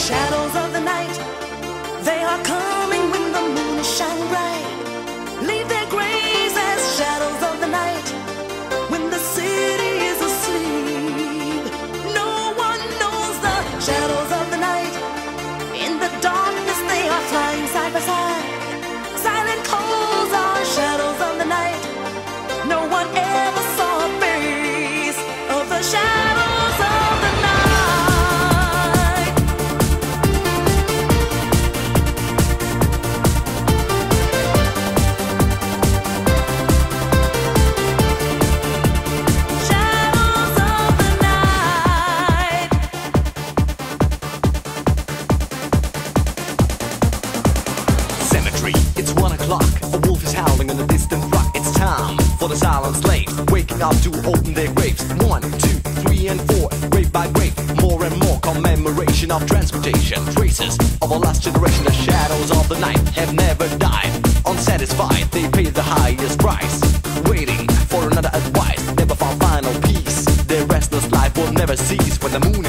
shadows of the night, they are coming when the moon is shining bright. Leave their graves as shadows of the night when the city is asleep. No one knows the shadows of the night. In the darkness they are flying side by side. Silent calls are shadows of the night. No one ever saw a face of the shadows of the night. Shadows of the night. Cemetery, it's 1 o'clock. A wolf is howling in a distant rock. It's time for the silent slaves waking up to open their graves. 1, 2, 3, and 4, grave by grave, more and more commemoration of transportation. Traces of a last generation. The shadows of the night have never died. Unsatisfied, they pay the highest price, waiting for another advice. Never found final peace. Their restless life will never cease when the moon